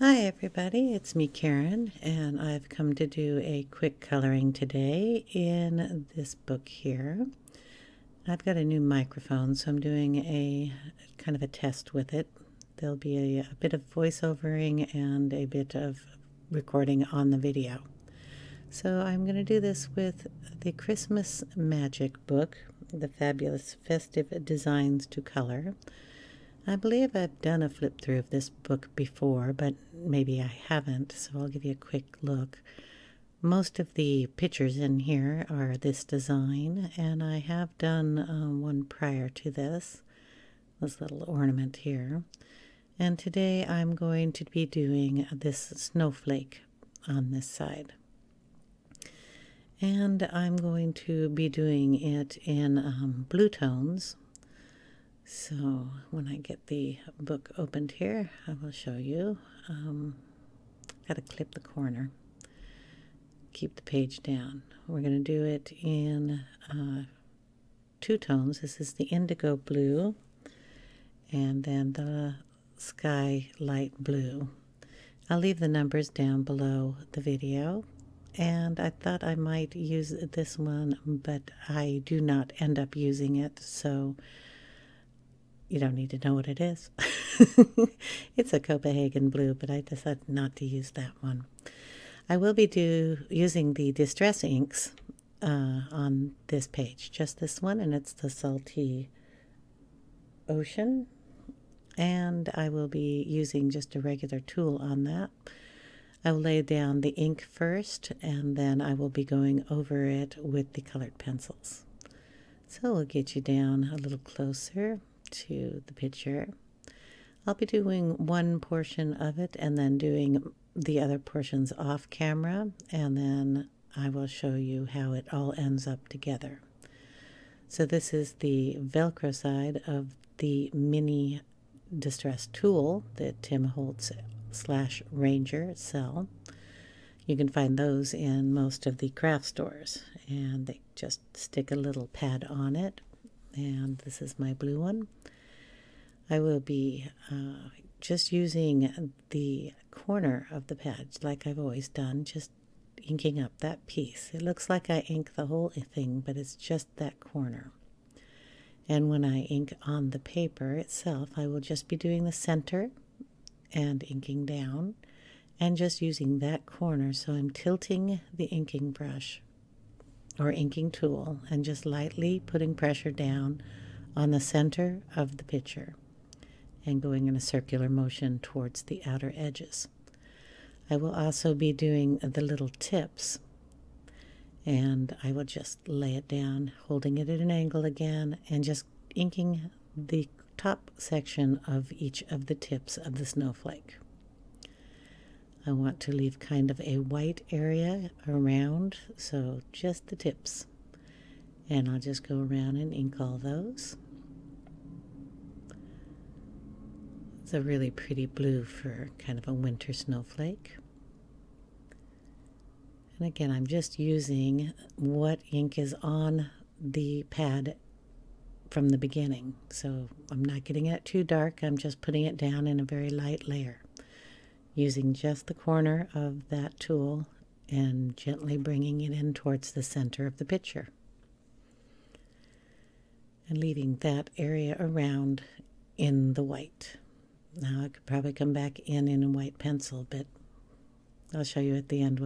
Hi everybody, it's me Karen, and I've come to do a quick coloring today in this book here. I've got a new microphone, so I'm doing a kind of a test with it. There'll be a bit of voiceovering and a bit of recording on the video. So I'm going to do this with the Christmas Magic book, The Fabulous Festive Designs to Color. I believe I've done a flip through of this book before, but maybe I haven't, so I'll give you a quick look. Most of the pictures in here are this design, and I have done one prior to this little ornament here. And today I'm going to be doing this snowflake on this side. And I'm going to be doing it in blue tones. So when I get the book opened here, I will show you. Got to clip the corner, keep the page down. We're going to do it in two tones. This is the Indigo Blue and then the Sky Light Blue. I'll leave the numbers down below the video. And I thought I might use this one, but I do not end up using it, so you don't need to know what it is. It's a Copenhagen blue, but I decided not to use that one. I will be using the distress inks on this page, just this one, and it's the Salty Ocean. And I will be using just a regular tool on that. I will lay down the ink first, and then I will be going over it with the colored pencils. So we'll get you down a little closer to the picture. I'll be doing one portion of it and then doing the other portions off camera, and then I will show you how it all ends up together. So this is the Velcro side of the mini distress tool that Tim Holtz / Ranger sell. You can find those in most of the craft stores, and they just stick a little pad on it. And this is my blue one. I will be just using the corner of the pad like I've always done, just inking up that piece. It looks like I ink the whole thing, but it's just that corner. And when I ink on the paper itself, I will just be doing the center and inking down and just using that corner. So I'm tilting the inking brush or inking tool and just lightly putting pressure down on the center of the picture and going in a circular motion towards the outer edges. I will also be doing the little tips, and I will just lay it down, holding it at an angle again, and just inking the top section of each of the tips of the snowflake. I want to leave kind of a white area around, so just the tips. And I'll just go around and ink all those. It's a really pretty blue for kind of a winter snowflake. And again, I'm just using what ink is on the pad from the beginning. So I'm not getting it too dark, I'm just putting it down in a very light layer, using just the corner of that tool and gently bringing it in towards the center of the picture. And leaving that area around in the white. Now I could probably come back in a white pencil, but I'll show you at the end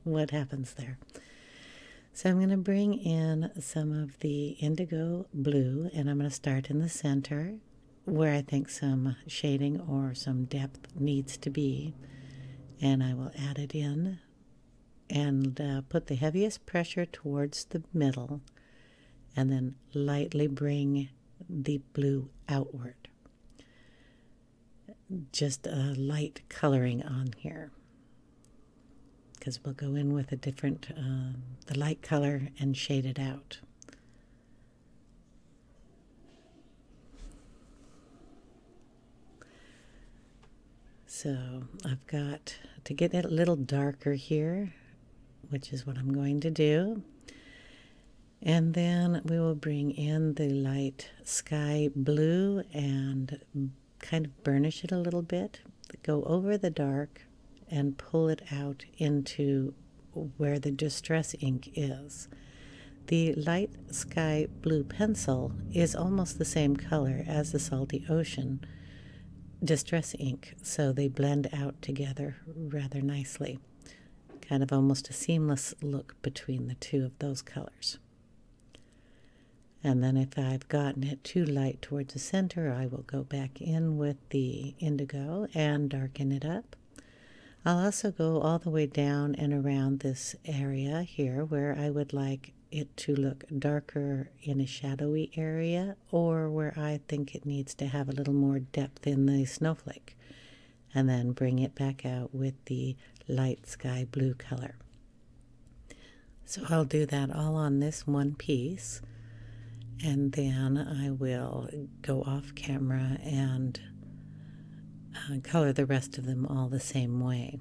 what happens there. So I'm going to bring in some of the indigo blue, and I'm going to start in the center where I think some shading or some depth needs to be, and I will add it in and put the heaviest pressure towards the middle and then lightly bring the blue outward. Just a light coloring on here, because we'll go in with a different, the light color and shade it out. So I've got to get it a little darker here, which is what I'm going to do. And then we will bring in the light sky blue and kind of burnish it a little bit go over the dark and pull it out into where the distress ink is. The light sky blue pencil is almost the same color as the Salty Ocean distress ink, so they blend out together rather nicely. Kind of almost a seamless look between the two of those colors. And then if I've gotten it too light towards the center, I will go back in with the indigo and darken it up. I'll also go all the way down and around this area here where I would like it to look darker in a shadowy area, or where I think it needs to have a little more depth in the snowflake, and then bring it back out with the light sky blue color. So I'll do that all on this one piece, and then I will go off camera and color the rest of them all the same way.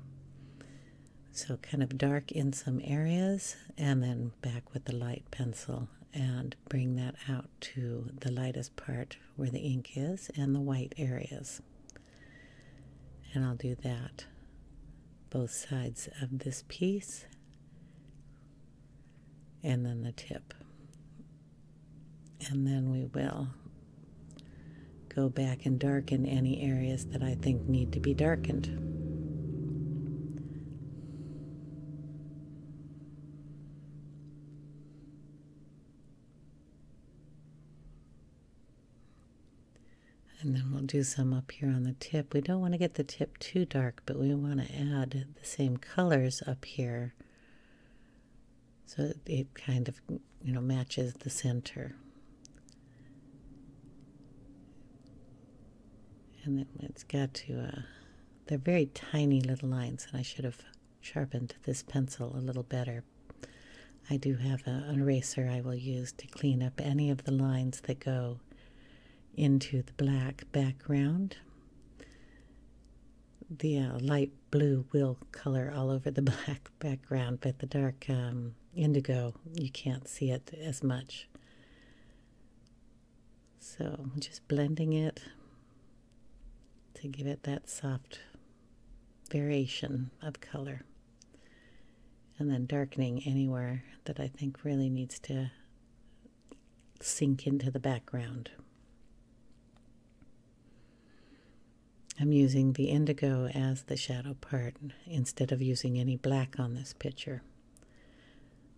So kind of dark in some areas, and then back with the light pencil and bring that out to the lightest part where the ink is and the white areas. And I'll do that both sides of this piece and then the tip. And then we will go back and darken any areas that I think need to be darkened. And then we'll do some up here on the tip. We don't want to get the tip too dark, but we want to add the same colors up here so it kind of, matches the center. And then it's got to, they're very tiny little lines, and I should have sharpened this pencil a little better. I do have an eraser I will use to clean up any of the lines that go into the black background. The light blue will color all over the black background, but the dark indigo, you can't see it as much. So I'm just blending it to give it that soft variation of color, and then darkening anywhere that I think really needs to sink into the background. I'm using the indigo as the shadow part instead of using any black on this picture.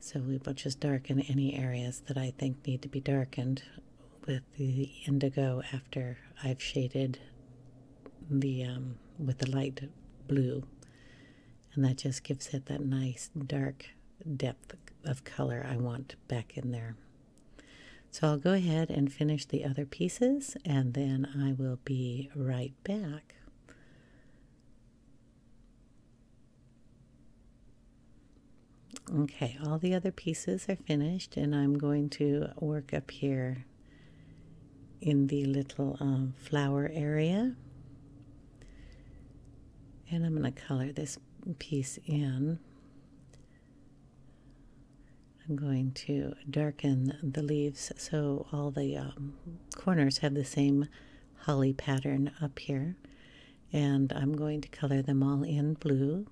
So we will just darken any areas that I think need to be darkened with the indigo after I've shaded the with the light blue, and that just gives it that nice dark depth of color I want back in there. So I'll go ahead and finish the other pieces, and then I will be right back. Okay, all the other pieces are finished, and I'm going to work up here in the little flower area. And I'm going to color this piece in. I'm going to darken the leaves so all the corners have the same holly pattern up here. And I'm going to color them all in blue.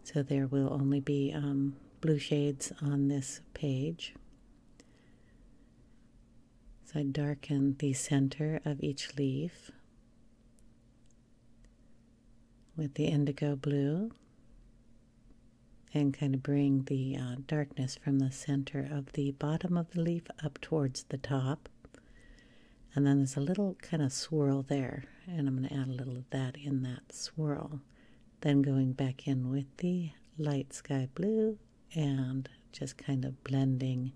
So there will only be blue shades on this page. So I darken the center of each leaf with the indigo blue, and kind of bring the darkness from the center of the bottom of the leaf up towards the top. And then there's a little kind of swirl there, and I'm going to add a little of that in that swirl. Then going back in with the light sky blue and just kind of blending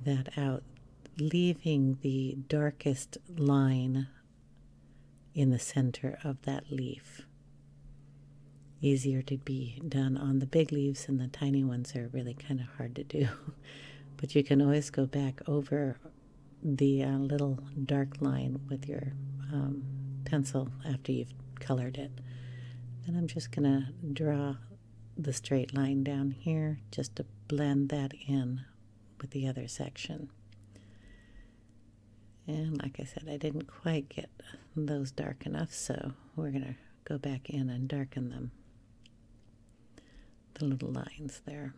that out, leaving the darkest line in the center of that leaf. Easier to be done on the big leaves, and the tiny ones are really kind of hard to do. But you can always go back over the little dark line with your pencil after you've colored it. And I'm just going to draw the straight line down here just to blend that in with the other section. And like I said, I didn't quite get those dark enough, so we're going to go back in and darken them. The little lines there.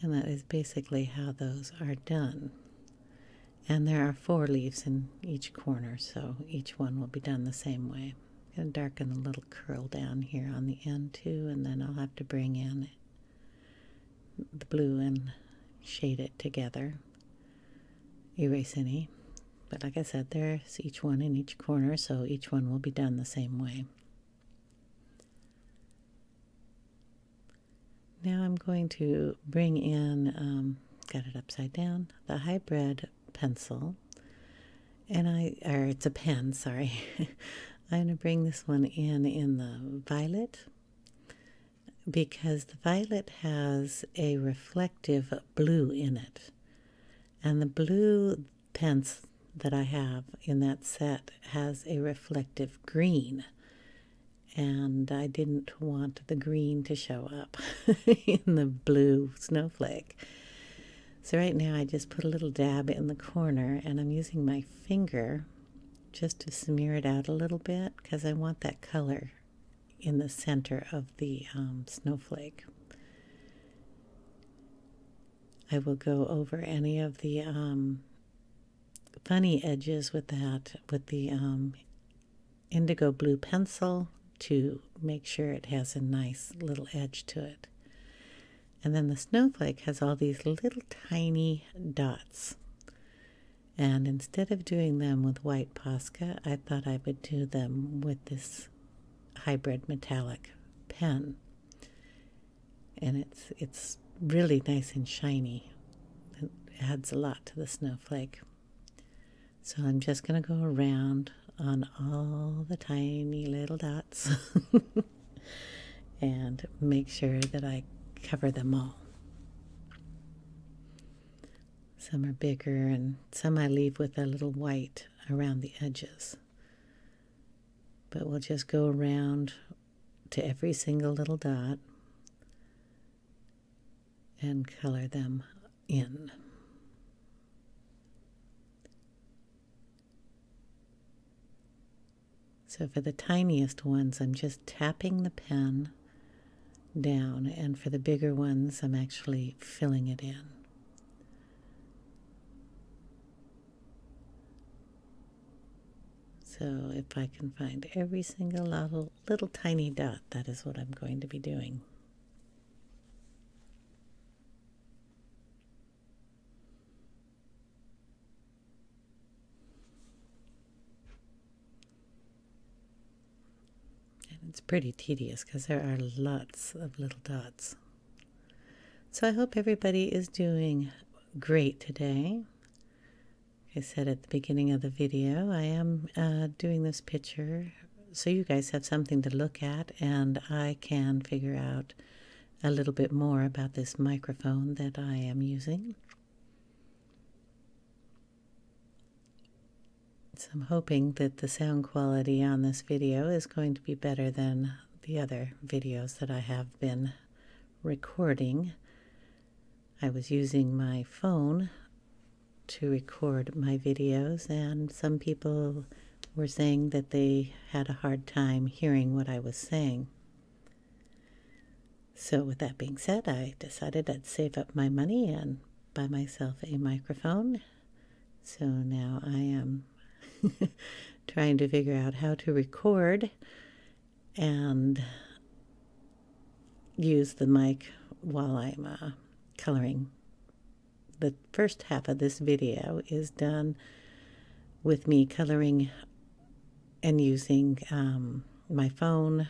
And that is basically how those are done. And there are 4 leaves in each corner, so each one will be done the same way. I'm going to darken the little curl down here on the end too, and then I'll have to bring in the blue and shade it together. Erase any. But like I said, there's each one in each corner, so each one will be done the same way. Now I'm going to bring in, got it upside down, the hybrid pencil, and it's a pen, sorry. I'm going to bring this one in the violet, because the violet has a reflective blue in it. And the blue pens that I have in that set has a reflective green. And I didn't want the green to show up in the blue snowflake. So right now I just put a little dab in the corner, and I'm using my finger just to smear it out a little bit because I want that color in the center of the snowflake. I will go over any of the funny edges with that, with the indigo blue pencil, to make sure it has a nice little edge to it. And then the snowflake has all these little tiny dots. And instead of doing them with white Posca, I thought I would do them with this hybrid metallic pen. And it's really nice and shiny. It adds a lot to the snowflake. So I'm just going to go around on all the tiny little dots and make sure that I cover them all. Some are bigger and some I leave with a little white around the edges. But we'll just go around to every single little dot and color them in. So for the tiniest ones, I'm just tapping the pen down, and for the bigger ones, I'm actually filling it in. So if I can find every single little tiny dot, that is what I'm going to be doing. It's pretty tedious because there are lots of little dots. So I hope everybody is doing great today. Like I said at the beginning of the video, I am doing this picture so you guys have something to look at, and I can figure out a little bit more about this microphone that I am using. So I'm hoping that the sound quality on this video is going to be better than the other videos that I have been recording. I was using my phone to record my videos, and some people were saying that they had a hard time hearing what I was saying. So with that being said, I decided I'd save up my money and buy myself a microphone. So now I am trying to figure out how to record and use the mic while I'm coloring. The first half of this video is done with me coloring and using my phone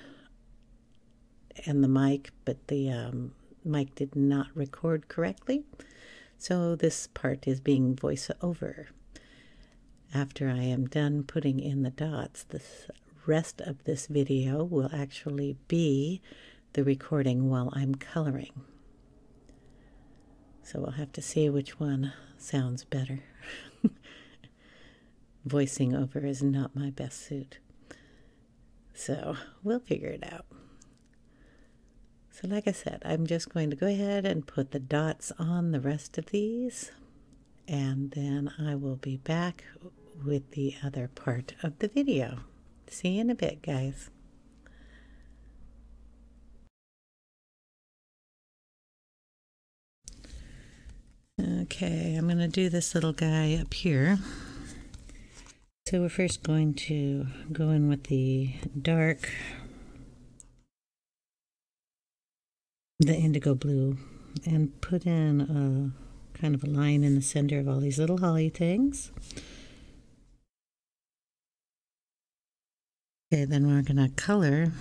and the mic, but the mic did not record correctly. So this part is being voice over. After I am done putting in the dots, the rest of this video will actually be the recording while I'm coloring. So we'll have to see which one sounds better. Voicing over is not my best suit. So we'll figure it out. So like I said, I'm just going to go ahead and put the dots on the rest of these. and then I will be back with the other part of the video. See you in a bit, guys. Okay, I'm going to do this little guy up here. So we're first going to go in with the dark, the indigo blue, and put in a kind of a line in the center of all these little holly things. Okay, then we're going to color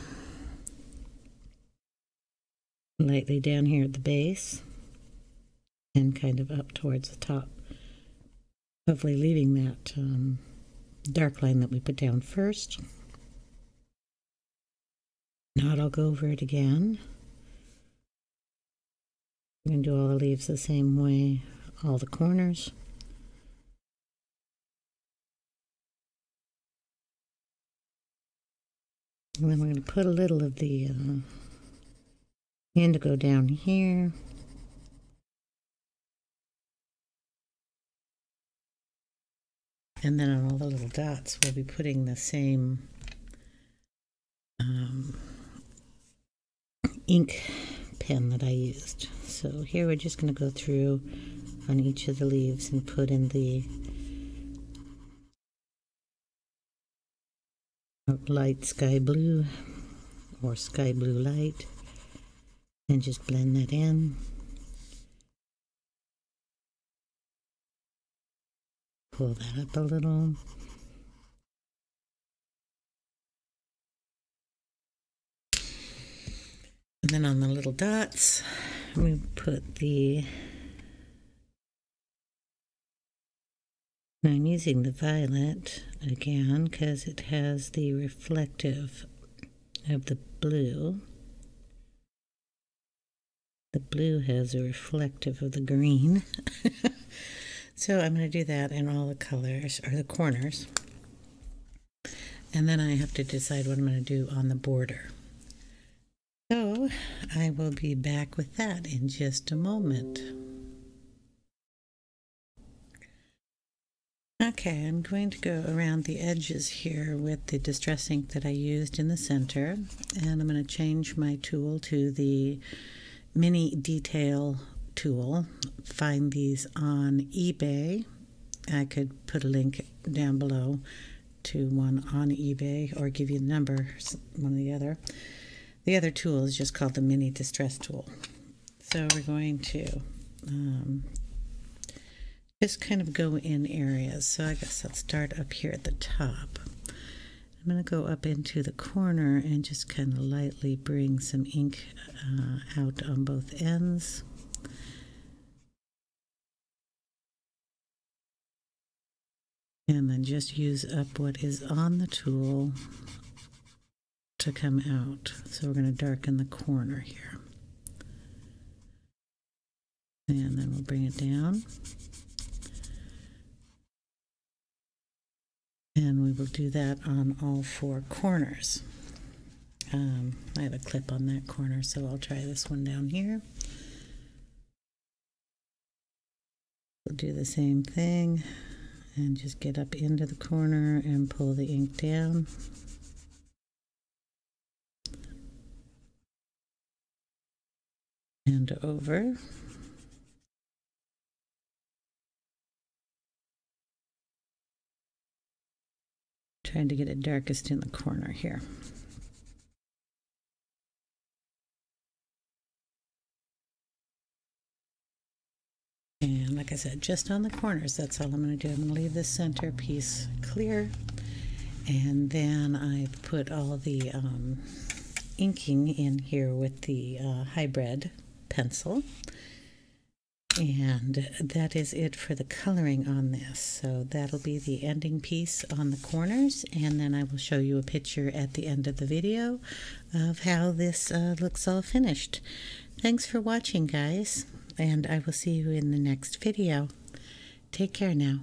lightly down here at the base and kind of up towards the top, hopefully leaving that dark line that we put down first. Now I'll go over it again. I'm going to do all the leaves the same way, all the corners. And then we're going to put a little of the indigo down here. And then on all the little dots, we'll be putting the same ink pen that I used. So here we're just going to go through on each of the leaves and put in the light sky blue or sky blue light and just blend that in. Pull that up a little. And then on the little dots, we put the, I'm using the violet again because it has the reflective of the blue. The blue has a reflective of the green. So I'm going to do that in all the colors, or the corners. And then I have to decide what I'm going to do on the border. So I will be back with that in just a moment. Okay, I'm going to go around the edges here with the Distress ink that I used in the center. And I'm going to change my tool to the Mini Detail tool. Find these on eBay. I could put a link down below to one on eBay or give you the number, one or the other. The other tool is just called the Mini Distress tool. So we're going to just kind of go in areas. So I guess I'll start up here at the top. I'm going to go up into the corner and just kind of lightly bring some ink out on both ends. And then just use up what is on the tool to come out. So we're going to darken the corner here. And then we'll bring it down. And we will do that on all four corners. I have a clip on that corner, so I'll try this one down here. We'll do the same thing and just get up into the corner and pull the ink down. And over. Trying to get it darkest in the corner here. And like I said, just on the corners, that's all I'm going to do. I'm going to leave this center piece clear. And then I've put all the inking in here with the hybrid pencil. And that is it for the coloring on this. So that'll be the ending piece on the corners, and then I will show you a picture at the end of the video of how this looks all finished. Thanks for watching, guys, and I will see you in the next video. Take care now.